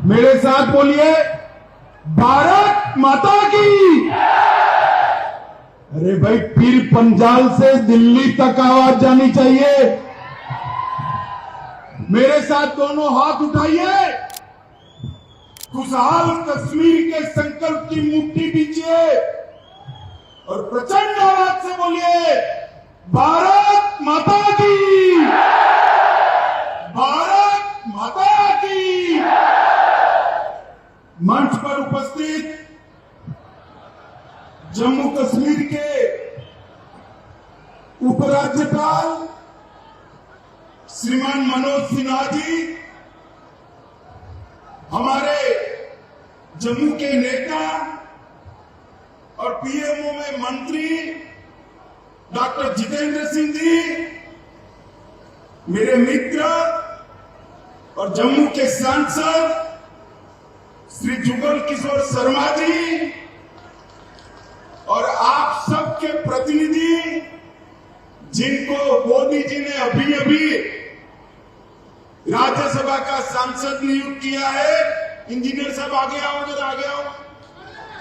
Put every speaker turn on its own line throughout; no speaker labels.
मेरे साथ बोलिए, भारत माता की। अरे भाई, पीर पंजाल से दिल्ली तक आवाज जानी चाहिए। मेरे साथ दोनों हाथ उठाइए, खुशहाल कश्मीर के संकल्प की मुट्ठी दीजिए और प्रचंड आवाज से बोलिए, भारत माता की, भारत माता की। मंच पर उपस्थित जम्मू कश्मीर के उपराज्यपाल श्रीमान मनोज सिन्हा जी, हमारे जम्मू के नेता और पीएमओ में मंत्री डॉक्टर जितेंद्र सिंह जी, मेरे मित्र और जम्मू के सांसद श्री जुगल किशोर शर्मा जी और आप सबके प्रतिनिधि, जिनको मोदी जी ने अभी अभी राज्यसभा का सांसद नियुक्त किया है। इंजीनियर साहब आगे आओ, जरा आगे आओ,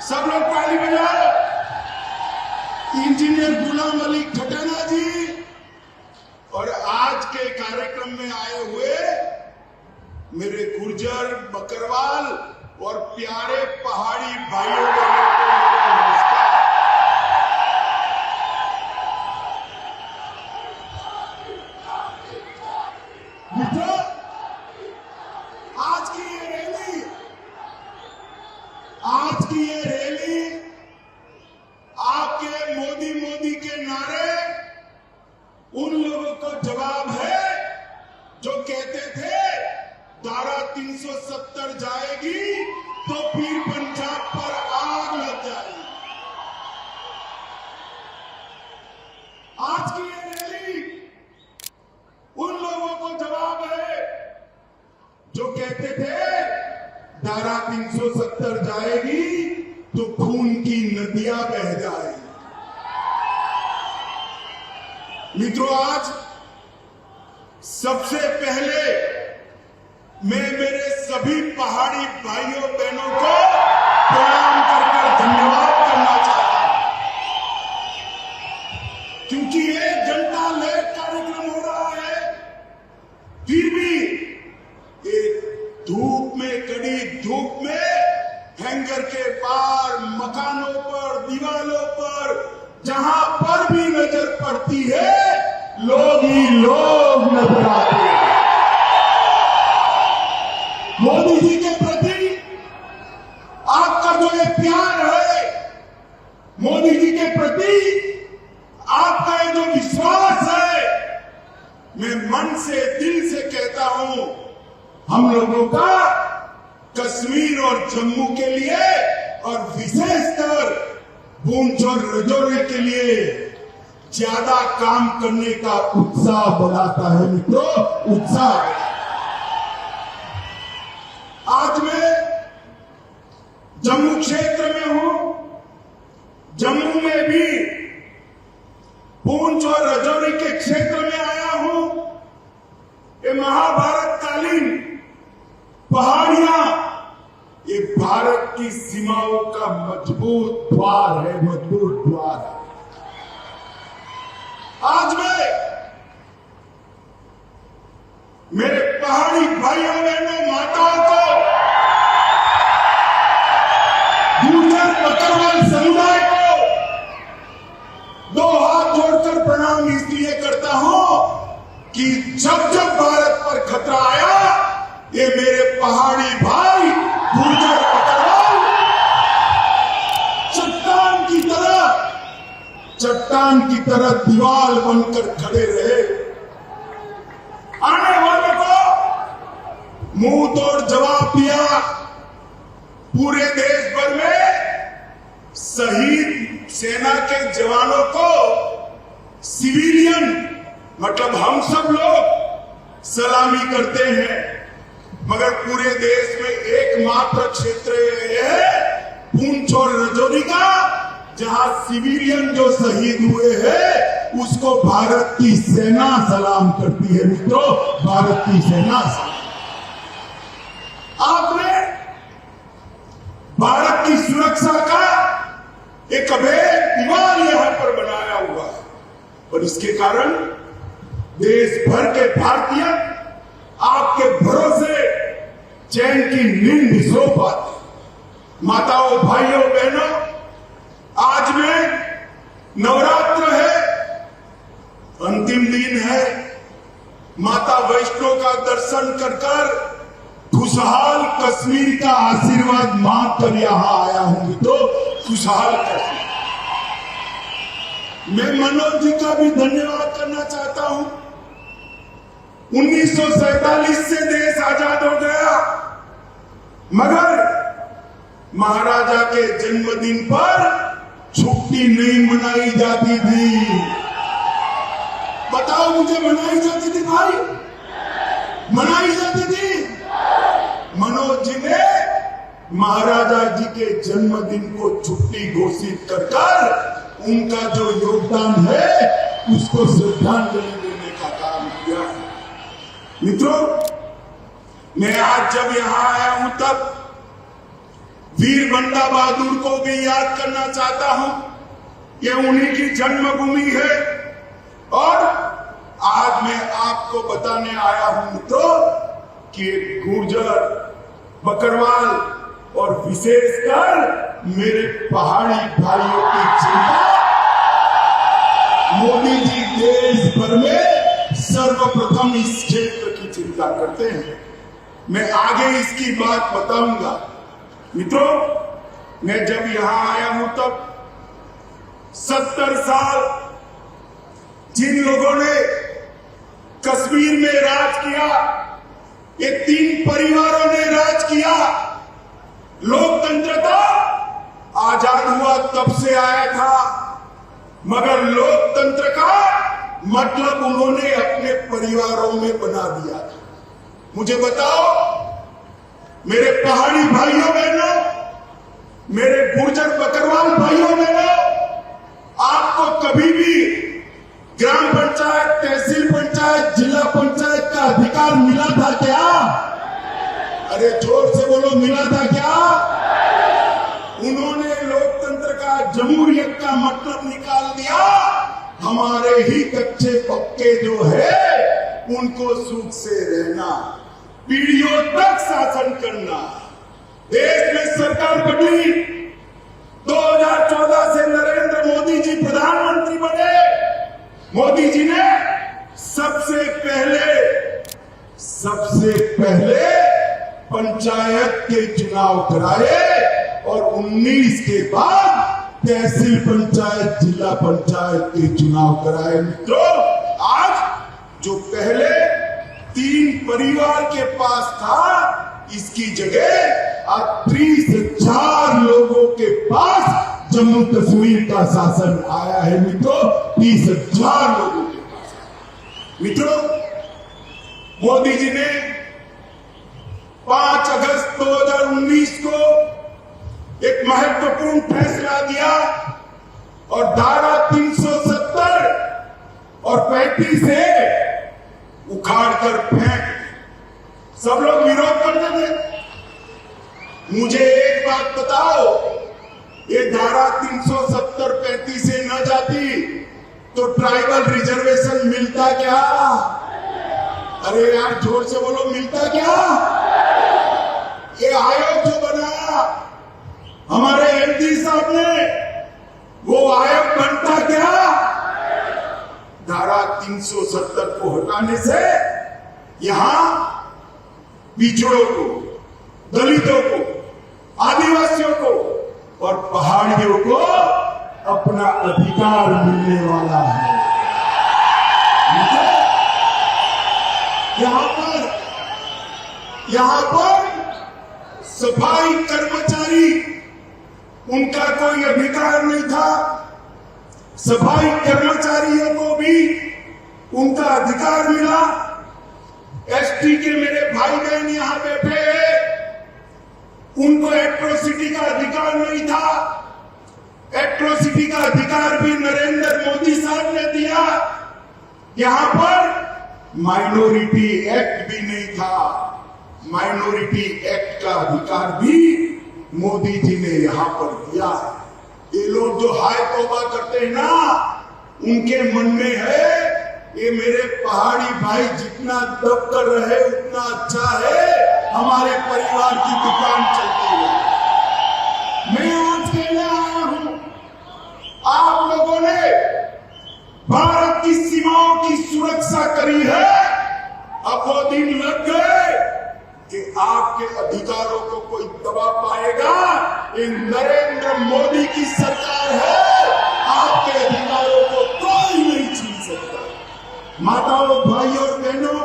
सब लोग ताली बजाओ। इंजीनियर गुलाम अली खटाना जी और आज के कार्यक्रम में आए हुए मेरे गुर्जर, बकरवाल और प्यारे पहाड़ी भाइयों बहनों को मेरा नमस्कार। मित्रों, आज की ये रैली आपके मोदी मोदी के नारे उन लोगों को जवाब है जो कहते थे धारा 370 जाएगी तो फिर पंजाब पर आग लग जाएगी। आज की ये रैली उन लोगों को जवाब है जो कहते थे धारा 370 जाएगी तो खून की नदियां बह जाएगी। मित्रों, आज सबसे पहले मैं मेरे सभी पहाड़ी भाइयों बहनों को प्रणाम कर धन्यवाद करना चाहता हूं, क्योंकि ये जनता लहर कार्यक्रम हो रहा है, फिर भी एक धूप में, कड़ी धूप में, हैंगर के पार, मकानों पर, दीवारों पर, जहां पर भी नजर पड़ती है लोग ही लोग नजर आते हैं। मोदी जी के प्रति आपका जो ये प्यार है, मोदी जी के प्रति आपका ये जो विश्वास है, मैं मन से, दिल से कहता हूं, हम लोगों का कश्मीर और जम्मू के लिए और विशेषकर पूंछ और राजौरी के लिए ज्यादा काम करने का उत्साह बढ़ाता है। मित्रों, उत्साह। आज मैं जम्मू क्षेत्र में हूं, जम्मू में भी पूंछ और राजौरी के क्षेत्र में आया हूं। ये महाभारत कालीन पहाड़ियां, ये भारत की सीमाओं का मजबूत द्वार है, मजबूत द्वार है। आज मैं मेरे पहाड़ी भाइयों बहनों, माताओं को, गुर्जर बकरवाल समुदाय को दो हाथ जोड़कर प्रणाम इसलिए करता हूं कि जब जब भारत पर खतरा आया, ये मेरे पहाड़ी भाई गुर्जर बकरवाल चट्टान की तरह दीवार बनकर खड़े रहे। आने वाले को मुंह तोड़ जवाब दिया। पूरे देश भर में शहीद सेना के जवानों को सिविलियन, मतलब हम सब लोग सलामी करते हैं, मगर पूरे देश में एकमात्र क्षेत्र है पूंछ और राजौरी का, जहां सिविलियन जो शहीद हुए हैं उसको भारत की सेना सलाम करती है। मित्रों, भारत की सेना। आपने सुरक्षा का एक अभेद दीवार यहां पर बनाया हुआ है और इसके कारण देश भर के भारतीय आपके भरोसे चैन की नींद नहीं सो पाते। माताओं, भाइयों, बहनों, आज में नवरात्र है, अंतिम दिन है। माता वैष्णो का दर्शन कर कर खुशहाल कश्मीर का आशीर्वाद मांगकर यहां आया हूं। तो खुशहाल कश्मीर, मैं मनोज जी का भी धन्यवाद करना चाहता हूं। 1947 से देश आजाद हो गया, मगर महाराजा के जन्मदिन पर छुट्टी नहीं मनाई जाती थी। बताओ मुझे, मनाई जाती थी भाई? मनाई जाती थी? मनोज जी ने महाराजा जी के जन्मदिन को छुट्टी घोषित कर कर उनका जो योगदान है उसको श्रद्धांजलि देने का काम किया। मित्रों, मैं आज जब यहां आया हूं तब वीर बंदा बहादुर को भी याद करना चाहता हूं। ये उन्हीं की जन्मभूमि है और आज मैं आपको बताने आया हूं मित्रों कि गुर्जर, बकरवाल और विशेषकर मेरे पहाड़ी भाइयों की चिंता मोदी जी देश भर में सर्वप्रथम इस क्षेत्र की चिंता करते हैं। मैं आगे इसकी बात बताऊंगा। मित्रों, मैं जब यहां आया हूं तब 70 साल जिन लोगों ने कश्मीर में राज किया, ये 3 परिवारों ने राज किया। लोकतंत्र था, आजाद हुआ तब से आया था, मगर लोकतंत्र का मतलब उन्होंने अपने परिवारों में बना दिया था। मुझे बताओ मेरे पहाड़ी भाइयों बहनों, मेरे गुर्जर बकरवाल भाइयों बहनों, आपको कभी भी ग्राम पंचायत, तहसील पंचायत, जिला पंचायत का अधिकार मिला था क्या? अरे जोर से बोलो, मिला था क्या? उन्होंने लोकतंत्र का, जमहूरियत का मतलब निकाल दिया। हमारे ही कच्चे पक्के जो है उनको सुख से रहना, पीढ़ियों तक शासन करना। देश में सरकार बदली, 2014 से नरेंद्र मोदी जी प्रधानमंत्री बने। मोदी जी ने सबसे पहले पंचायत के चुनाव कराए और 19 के बाद तहसील पंचायत, जिला पंचायत के चुनाव कराए। मित्रों, आज जो पहले 3 परिवार के पास था, इसकी जगह आज 30,000 लोगों के पास जम्मू कश्मीर का शासन आया है। मित्रों, 30,000 लोगों के पास। मित्रों, मोदी जी ने 5 अगस्त 2019 को एक महत्वपूर्ण फैसला दिया और धारा 370 और 35 से उखाड़कर फेंक। सब लोग विरोध करते थे। मुझे एक बात बताओ, ये धारा 370 35 से न जाती तो ट्राइबल रिजर्वेशन मिलता क्या? अरे यार जोर से बोलो, मिलता क्या? ये आयोग जो बनाया हमारे एमपी साहब ने, वो आयोग बनता क्या? धारा 370 को हटाने से यहां पिछड़ों को, दलितों को, आदिवासियों को और पहाड़ियों को अपना अधिकार मिलने वाला है। यहां पर सफाई कर्मचारी, उनका कोई अधिकार नहीं था। सफाई कर्मचारियों को भी उनका अधिकार मिला। एसटी के मेरे भाई बहन यहां बैठे हैं, उनको एट्रोसिटी का अधिकार नहीं था। एट्रोसिटी का अधिकार भी नरेंद्र मोदी साहब ने दिया। यहां पर माइनॉरिटी एक्ट भी नहीं था। माइनॉरिटी एक्ट का अधिकार भी मोदी जी ने यहां पर दिया है। ये लोग जो हाय तौबा करते हैं ना, उनके मन में है ये मेरे पहाड़ी भाई जितना दब कर रहे उतना अच्छा है, हमारे परिवार की दुकान चलती है। मैं आज कहने आया हूं, आप लोगों ने भारत की सीमाओं की सुरक्षा करी है, अब वो दिन लग गए कि आपके अधिकारों को कोई दबा पाएगा। ये नरेंद्र मोदी की सरकार है, आपके अधिकारों को कोई नहीं छीन सकता। माताओं, भाइयों और बहनों,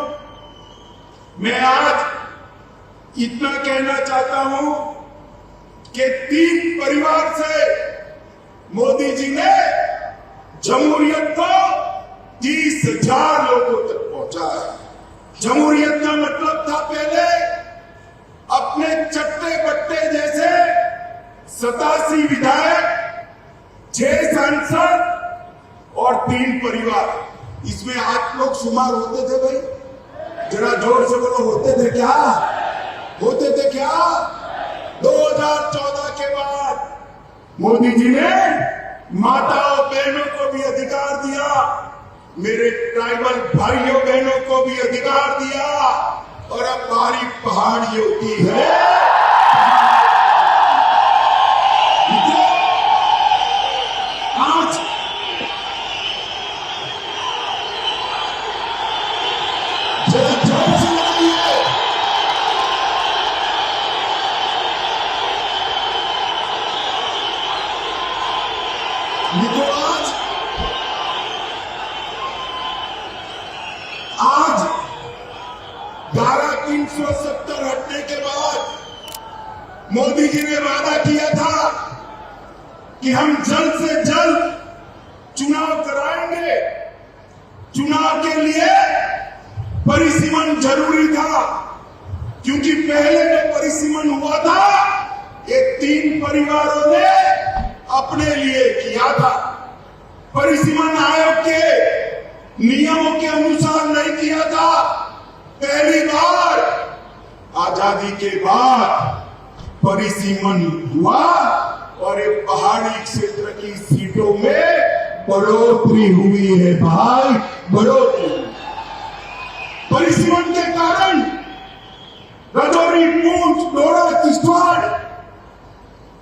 मैं आज इतना कहना चाहता हूं कि 3 परिवार से मोदी जी ने जमहूरियत को 30,000 लोगों तक पहुंचाया। जमहूरियत का मतलब था पहले अपने चट्टे बट्टे जैसे 87 विधायक, 6 सांसद और 3 परिवार। इसमें आप लोग शुमार होते थे भाई? जरा जोर से बोलो, होते थे क्या? होते थे क्या? 2014 के बाद मोदी जी ने माताओं बहनों को भी अधिकार दिया, मेरे ट्राइबल भाइयों बहनों को भी अधिकार दिया, और अब बारी पहाड़ियों की है। आज जोर से लगाइए। मित्रों, आज धारा 370 हटने के बाद मोदी जी ने वादा किया था कि हम जल्द से जल्द चुनाव कराएंगे। चुनाव के लिए परिसीमन जरूरी था, क्योंकि पहले जो परिसीमन हुआ था ये 3 परिवारों ने अपने लिए किया था। परिसीमन आयोग के नियमों के अनुसार नहीं किया था। पहली बार आजादी के बाद परिसीमन हुआ और ये पहाड़ी क्षेत्र की सीटों में बढ़ोतरी हुई है भाई, बढ़ोतरी। परिसीमन के कारण राजौरी, पूंछ, डोडा, किश्तवाड़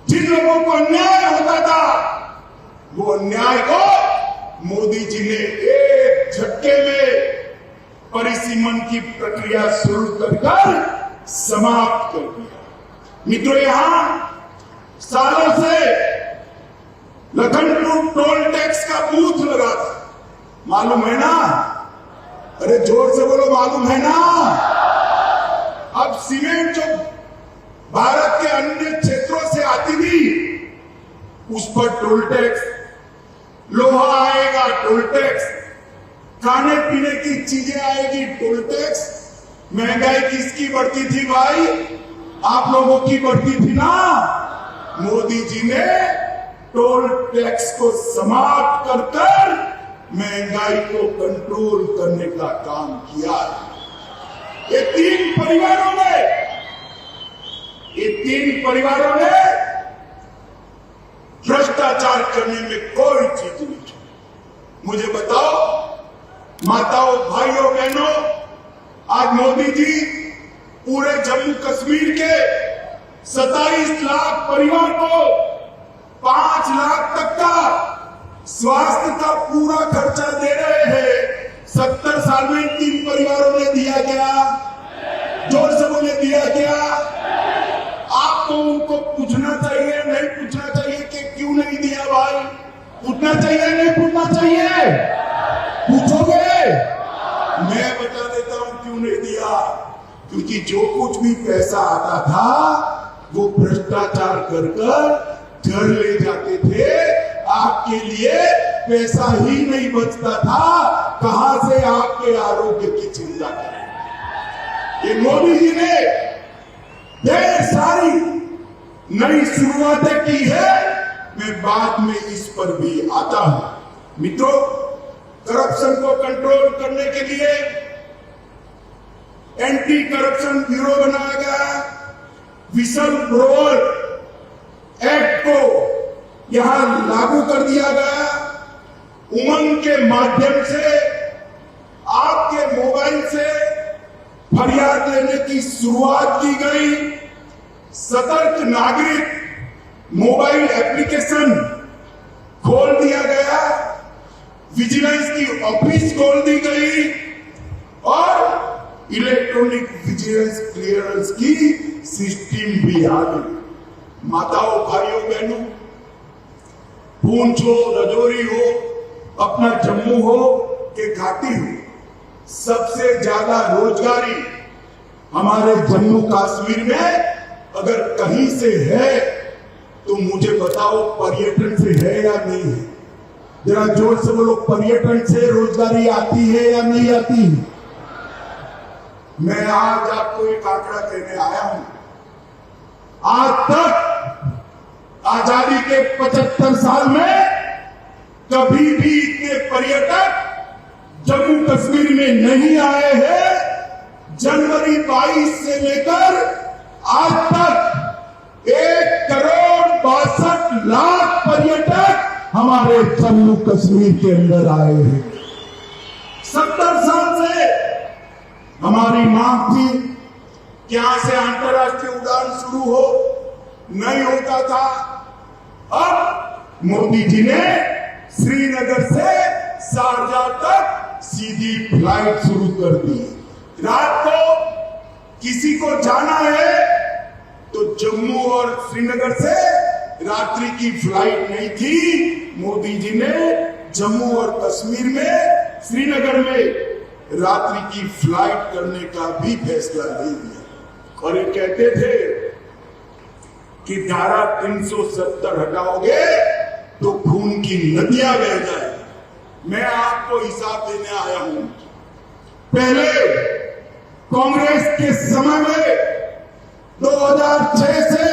जिन लोगों को अन्याय होता था, वो अन्याय को मोदी जी ने एक झटके में परिसीमन की प्रक्रिया शुरू कर समाप्त कर दिया। मित्रों, यहां सालों से लखनपुर टोल टैक्स का बूथ लगा था, मालूम है ना? अरे जोर से बोलो, मालूम है ना? अब सीमेंट जो भारत के अन्य क्षेत्रों से आती थी उस पर टोल टैक्स, लोहा आएगा टोल टैक्स, खाने पीने की चीजें आएगी टोल टैक्स। महंगाई किसकी बढ़ती थी भाई? आप लोगों की बढ़ती थी ना। मोदी जी ने टोल टैक्स को समाप्त कर महंगाई को कंट्रोल करने का काम किया। ये 3 परिवारों ने भ्रष्टाचार करने में कोई चीज नहीं छोड़ी। मुझे बताओ माताओं, भाइयों, बहनों, आज मोदी जी पूरे जम्मू कश्मीर के 27 लाख परिवार को 5 लाख तक का स्वास्थ्य का पूरा खर्चा दे रहे हैं। 70 साल में 3 परिवारों ने दिया क्या? जोर से बोले, दिया क्या? आपको उनको पूछना चाहिए, नहीं पूछना चाहिए कि क्यों नहीं दिया भाई? पूछना चाहिए, नहीं पूछना चाहिए? पूछोगे? मैं बता देता हूं क्यों नहीं दिया। क्योंकि जो कुछ भी पैसा आता था वो भ्रष्टाचार कर घर ले जाते थे। आपके लिए पैसा ही नहीं बचता था, कहां से आपके आरोग्य की चिंता करें। ये मोदी जी ने ढेर सारी नई शुरुआतें की है, मैं बाद में इस पर भी आता हूं। मित्रों, करप्शन को कंट्रोल करने के लिए एंटी करप्शन ब्यूरो बनाया गया। विसल ब्रोअर यहां लागू कर दिया गया। उमंग के माध्यम से आपके मोबाइल से फरियाद लेने की शुरुआत की गई। सतर्क नागरिक मोबाइल एप्लीकेशन खोल दिया गया, विजिलेंस की ऑफिस खोल दी गई और इलेक्ट्रॉनिक विजिलेंस क्लियरेंस की सिस्टम भी आ गई। माताओं, भाइयों, बहनों, पूंछ हो, राजौरी हो, अपना जम्मू हो कि घाटी हो, सबसे ज्यादा रोजगारी हमारे जम्मू कश्मीर में अगर कहीं से है तो मुझे बताओ, पर्यटन से है या नहीं है? जरा जोर से बोलो, पर्यटन से रोजगारी आती है या नहीं आती? मैं आज आपको एक आंकड़ा कहने आया हूं। आज तक आजादी के 75 साल में कभी भी इतने पर्यटक जम्मू कश्मीर में नहीं आए हैं। जनवरी 22 से लेकर आज तक 1,62,00,000 पर्यटक हमारे जम्मू कश्मीर के अंदर आए हैं। 70 साल से हमारी मांग थी कि यहां से अंतर्राष्ट्रीय उड़ान शुरू हो, नहीं होता था। अब मोदी जी ने श्रीनगर से शारजाह तक सीधी फ्लाइट शुरू कर दी। रात को किसी को जाना है तो जम्मू और श्रीनगर से रात्रि की फ्लाइट नहीं थी। मोदी जी ने जम्मू और कश्मीर में, श्रीनगर में रात्रि की फ्लाइट करने का भी फैसला ले लिया। और ये कहते थे कि धारा 370 हटाओगे तो खून की नदियां बह जाएगी। मैं आपको हिसाब देने आया हूं। पहले कांग्रेस के समय में 2006 से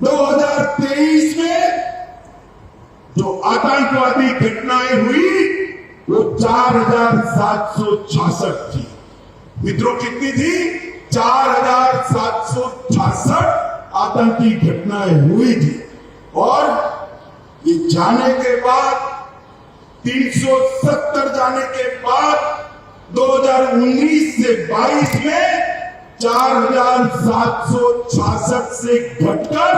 2023 में जो आतंकवादी घटनाएं हुई वो 4,766 थी। मित्रों, कितनी थी? 4,766 आतंकी घटनाएं हुई थी। और ये जाने के बाद 370 जाने के बाद 2019 से 22 में 4,766 से घटकर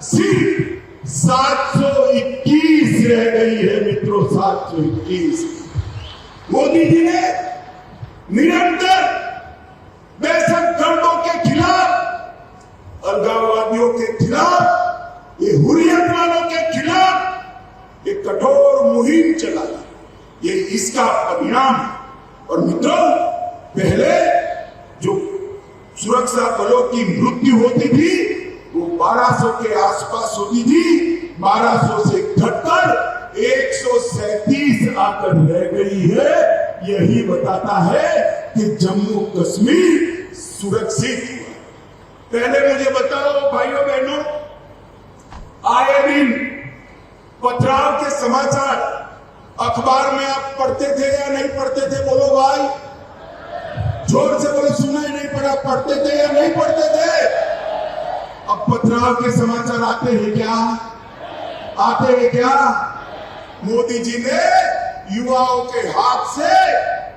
सिर्फ 721 रह गई है। मित्रों, 721। मोदी जी ने निरंतर दहशतगर्दों के खिलाफ, अलगाववादियों के खिलाफ, ये हुर्रियत वालों के खिलाफ एक कठोर मुहिम चलाई। ये इसका परिणाम है। और मित्रों, पहले जो सुरक्षा बलों की मृत्यु होती थी वो 1200 के आसपास होती थी। 1200 से घटकर 137 आकर रह गई है। यही बताता है कि जम्मू कश्मीर सुरक्षित हुआ। पहले मुझे बताओ भाइयों बहनों, आए दिन पथराव के समाचार अखबार में आप पढ़ते थे या नहीं पढ़ते थे? बोलो भाई, जोर से बोलो। सुना ही नहीं पड़ा? पढ़ते थे या नहीं पढ़ते थे? अब पथराव के समाचार आते हैं क्या? आते हैं क्या? मोदी जी ने युवाओं के हाथ से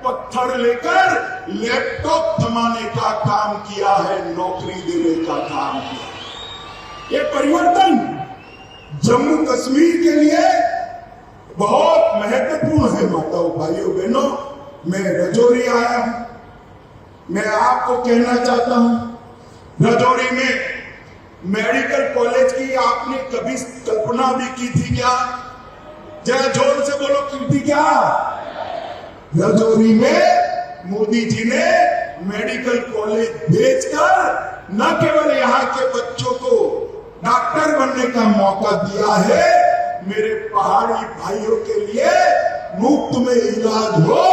पत्थर लेकर लैपटॉप थमाने का काम किया है, नौकरी देने का काम किया। ये परिवर्तन जम्मू कश्मीर के लिए बहुत महत्वपूर्ण है। माताओं, भाइयों, बहनों, मैं राजौरी आया हूं। मैं आपको कहना चाहता हूं, राजौरी में मेडिकल कॉलेज की आपने कभी कल्पना भी की थी क्या? जरा जोर से बोलो, की थी क्या? राजौरी में मोदी जी ने मेडिकल कॉलेज भेजकर न केवल यहाँ के बच्चों को डॉक्टर बनने का मौका दिया है, मेरे पहाड़ी भाइयों के लिए मुफ्त में इलाज हो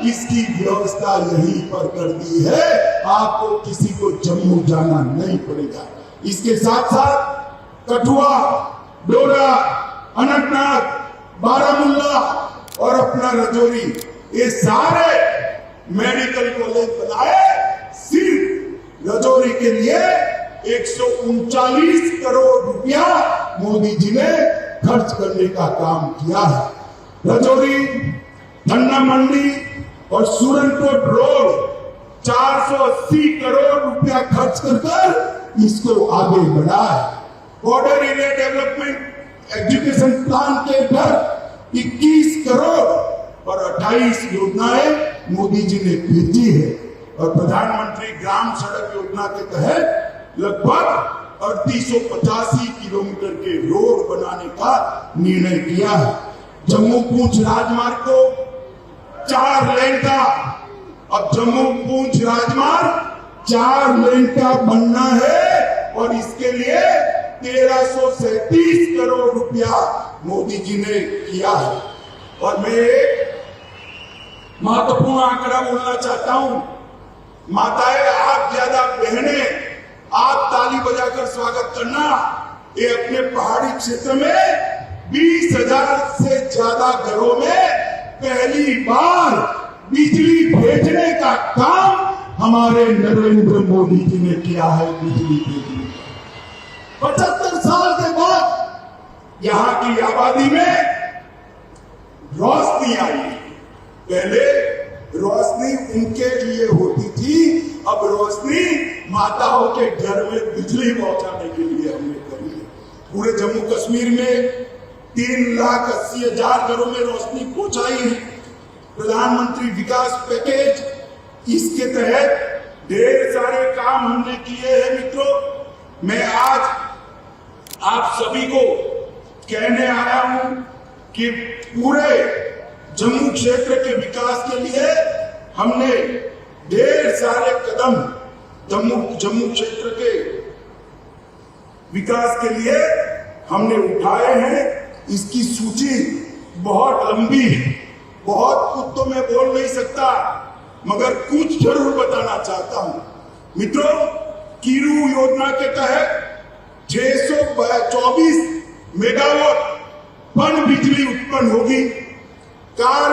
इसकी व्यवस्था यहीं पर कर दी है। आपको किसी को जम्मू जाना नहीं पड़ेगा। इसके साथ साथ कठुआ, डोडा, अनंतनाग, बारामूला और अपना राजौरी, ये सारे मेडिकल कॉलेज बनाए सिर्फ राजौरी के लिए। 139 करोड़ रुपया मोदी जी ने खर्च करने का काम किया है। रजौरी, धन्ना मंडी और सूरनकोट रोड 480 करोड़ रुपया खर्च कर इसको आगे बढ़ाया। Border area development education plan के तहत 21 करोड़ और 28 योजनाएं मोदी जी ने भेजी है और प्रधानमंत्री ग्राम सड़क योजना के तहत लगभग 3885 किलोमीटर के रोड बनाने का निर्णय किया है। जम्मू पूंछ राजमार्ग को 4 लेन का, अब जम्मू पूंछ राजमार्ग 4 लेन का बनना है और इसके लिए 1337 करोड़ रुपया मोदी जी ने किया है। और मैं एक महत्वपूर्ण आंकड़ा बोलना चाहता हूं। माताएं आप ज्यादा, बहनें आप ताली बजाकर स्वागत करना। ये अपने पहाड़ी क्षेत्र में 20,000 से ज्यादा घरों में पहली बार बिजली भेजने का काम हमारे नरेंद्र मोदी जी ने किया है। बिजली भेजने 75 साल के बाद यहाँ की आबादी में रोशनी आई। पहले रोशनी उनके लिए होती थी, अब रोशनी माताओं के घर में बिजली पहुंचाने के लिए हमने करी है। पूरे जम्मू कश्मीर में 3,80,000 घरों में रोशनी पहुंचाई है। प्रधानमंत्री विकास पैकेज, इसके तहत ढेर सारे काम हमने किए हैं। मित्रों, मैं आज आप सभी को कहने आया हूं कि पूरे जम्मू क्षेत्र के विकास के लिए हमने ढेर सारे कदम जम्मू क्षेत्र के विकास के लिए हमने उठाए हैं। इसकी सूची बहुत लंबी है, बहुत कुछ तो मैं बोल नहीं सकता, मगर कुछ जरूर बताना चाहता हूं। मित्रों, कीरू योजना के तहत 624 मेगावाट पन बिजली उत्पन्न होगी। कार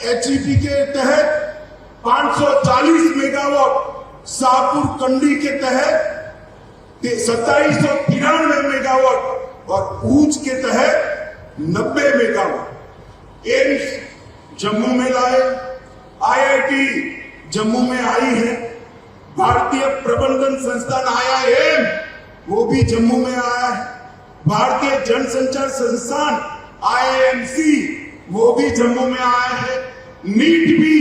HEP के तहत 540 मेगावाट, शाहपुर कंडी के तहत 2793 मेगावाट और भूज के तहत 90 मेगावाट। एम्स जम्मू में लाए, IIT जम्मू में आई है, भारतीय प्रबंधन संस्थान IIM वो भी जम्मू में आया है, भारतीय जनसंचार संस्थान IIMC वो भी जम्मू में आया है। नीट भी,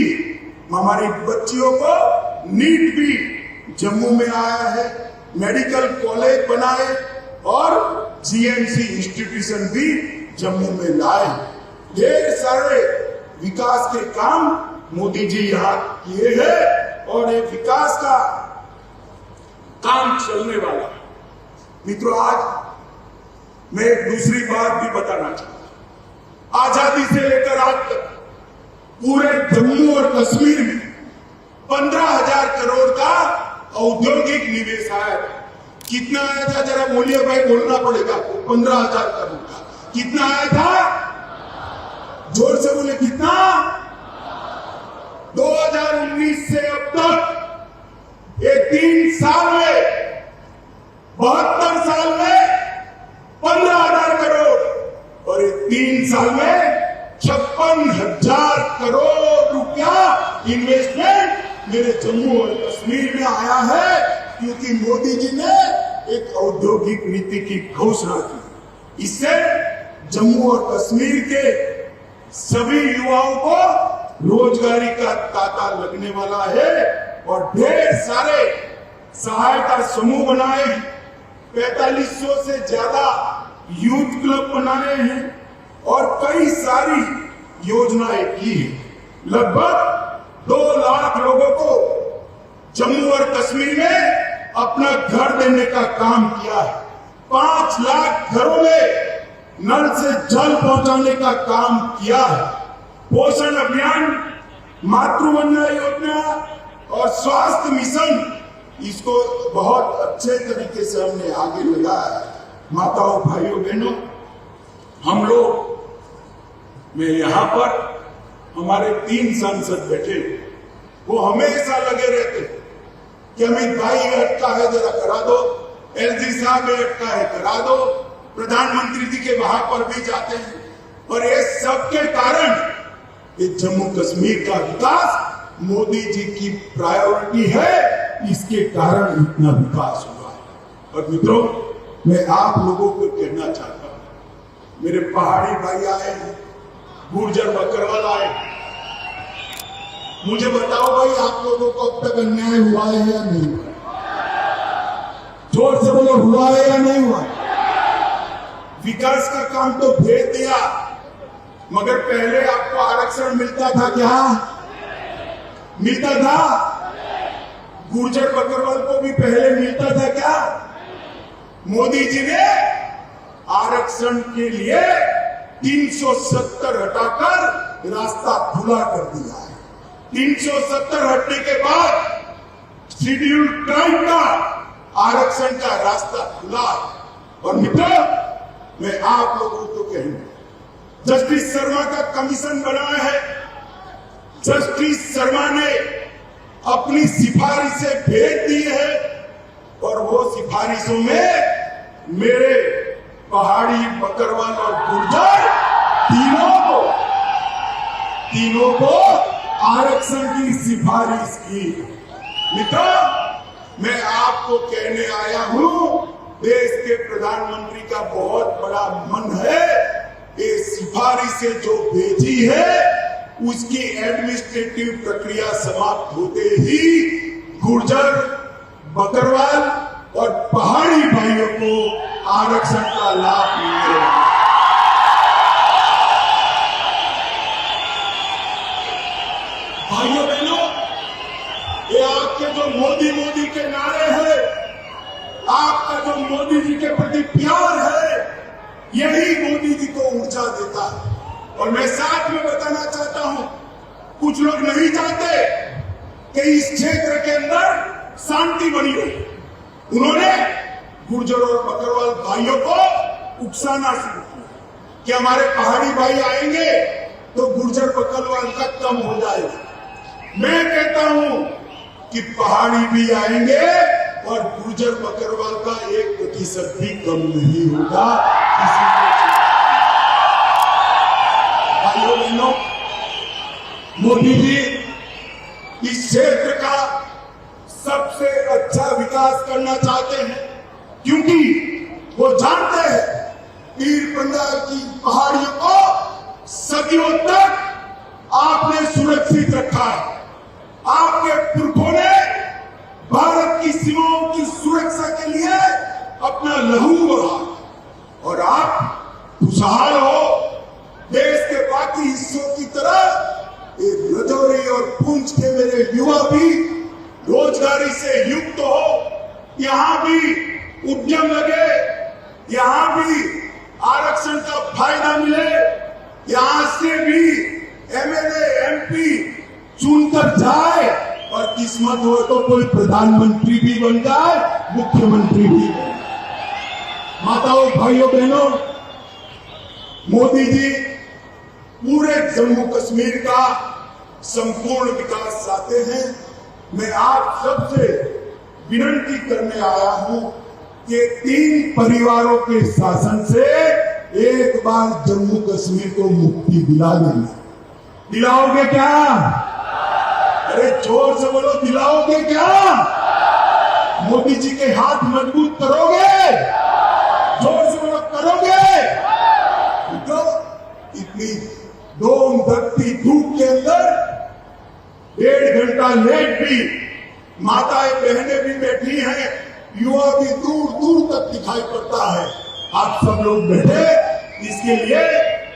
हमारी बच्चियों को नीट भी जम्मू में आया है। मेडिकल कॉलेज बनाए और GMC इंस्टीट्यूशन भी जम्मू में लाए। ढेर सारे विकास के काम मोदी जी यहाँ किए हैं और ये विकास का काम चलने वाला है। मित्रों, आज मैं एक दूसरी बात भी बताना चाहता हूं। आजादी से लेकर आज तक पूरे जम्मू और कश्मीर में 15,000 करोड़ का औद्योगिक निवेश आया था। कितना आया था जरा बोलिए भाई, बोलना पड़ेगा। 15,000 करोड़ का कितना आया था? जोर से बोले, कितना? 2019 से अब तक ये 3 साल में 72 साल में 15,000 करोड़ और ये 3 साल में 56,000 करोड़ रुपया इन्वेस्टमेंट मेरे जम्मू और कश्मीर में आया है, क्योंकि मोदी जी ने एक औद्योगिक नीति की घोषणा की। इससे जम्मू और कश्मीर के सभी युवाओं को रोजगारी का तांता लगने वाला है और ढेर सारे सहायता समूह बनाए हैं। 4500 से ज्यादा यूथ क्लब बनाए हैं और कई सारी योजनाएं की है। लगभग 2 लाख लोगों को जम्मू और कश्मीर में अपना घर देने का काम किया है। 5 लाख घरों में नल से जल पहुंचाने का काम किया है। पोषण अभियान, मातृवंदना योजना और स्वास्थ्य मिशन, इसको बहुत अच्छे तरीके से हमने आगे लगाया है। माताओं, भाइयों, बहनों, हम लोग में यहाँ पर हमारे 3 सांसद बैठे, वो हमेशा लगे रहते कि अमित भाई अटका है जरा करा दो, LG साहब अटका है करा दो, प्रधानमंत्री जी के वहां पर भी जाते हैं। और ये सब के कारण ये जम्मू कश्मीर का विकास मोदी जी की प्रायोरिटी है, इसके कारण इतना विकास हुआ है। और मित्रों, मैं आप लोगों को कहना चाहता हूं, मेरे पहाड़ी भाई आए हैं, गुर्जर बकरवाल आए, मुझे बताओ भाई, आप लोगों को अब तक अन्याय हुआ है या नहीं हुआ? जोर से बोलो, हुआ है या नहीं हुआ? विकास का काम तो भेज दिया, मगर पहले आपको आरक्षण मिलता था क्या? मिलता था? गुर्जर बकरवाल को भी पहले मिलता था क्या? मोदी जी ने आरक्षण के लिए 370 हटाकर रास्ता खुला कर दिया है। 370 हटने के बाद शेड्यूल्ड ट्राइब का आरक्षण का रास्ता खुला। और मित्रों, मैं आप लोगों को कहूंगा, जस्टिस शर्मा का कमीशन बनाया है। जस्टिस शर्मा ने अपनी सिफारिशें भेज दी है और वो सिफारिशों में मेरे पहाड़ी, बकरवाल और गुर्जर तीनों को आरक्षण की सिफारिश की। मित्रों, मैं आपको कहने आया हूं, देश के प्रधानमंत्री का बहुत बड़ा मन है, ये सिफारिशें जो भेजी है उसकी एडमिनिस्ट्रेटिव प्रक्रिया समाप्त होते ही गुर्जर, बकरवाल और पहाड़ी भाइयों को आरक्षण का लाभ मिलेगा। भाइयों बहनों, ये आपके जो मोदी मोदी के नारे हैं, आपका जो मोदी जी के प्रति प्यार है, यही मोदी जी को ऊर्जा देता है। और मैं साथ में बताना चाहता हूं, कुछ लोग नहीं चाहते कि इस क्षेत्र के अंदर शांति बनी रहे। उन्होंने गुर्जर और बकरवाल भाइयों को उकसाना शुरू किया कि हमारे पहाड़ी भाई आएंगे तो गुर्जर बकरवाल का कम हो जाएगा। मैं कहता हूं कि पहाड़ी भी आएंगे और गुर्जर बकरवाल का 1% भी कम नहीं होगा। भाइयों बहनों, मोदी जी इस क्षेत्र का सबसे अच्छा विकास करना चाहते हैं, क्योंकि वो जानते हैं पीर पंजाब की पहाड़ियों को सदियों तक आपने सुरक्षित रखा है। आपके पुरखों ने भारत की सीमाओं की सुरक्षा के लिए अपना लहू बहा और आप खुशहाल हो। देश के बाकी हिस्सों की तरह एक रजौरी और पुंछ के मेरे युवा भी रोजगारी से युक्त हो, यहाँ भी उद्यम लगे, यहाँ भी आरक्षण का फायदा मिले, यहाँ से भी एमएलए एमपी चुनकर जाए और किस्मत हो तो कोई प्रधानमंत्री भी बन जाए, मुख्यमंत्री भी बन जाए। माताओं, भाइयों, बहनों, मोदी जी पूरे जम्मू कश्मीर का संपूर्ण विकास चाहते हैं। मैं आप सबसे विनती करने आया हूं कि 3 परिवारों के शासन से एक बार जम्मू कश्मीर को मुक्ति दिला देना। दिलाओगे क्या? अरे जोर से बोलो, दिलाओगे क्या? मोदी जी के हाथ मजबूत करोगे? जोर से बोलो, करोगे? तो इतनी दोम धरती धूप के अंदर 1.5 घंटा लेट भी माताएं बहनें भी बैठी हैं, युवा भी दूर दूर तक दिखाई पड़ता है। आप सब लोग बैठे, इसके लिए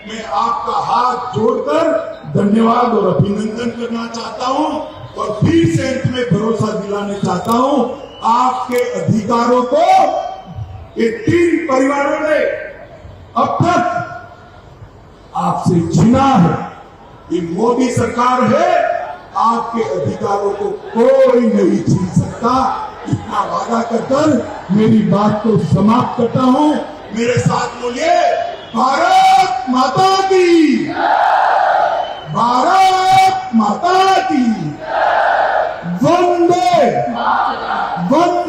मैं आपका हाथ जोड़कर धन्यवाद और अभिनंदन करना चाहता हूं और फिर से अंत में भरोसा दिलाने चाहता हूं, आपके अधिकारों को ये 3 परिवारों ने अब तक आपसे छीना है। ये मोदी सरकार है, आपके अधिकारों को कोई नहीं छीन सकता। इतना वादा कर मेरी बात को समाप्त करता हूं। मेरे साथ बोलिए, भारत माता की, भारत माता की, वंदे वंदे।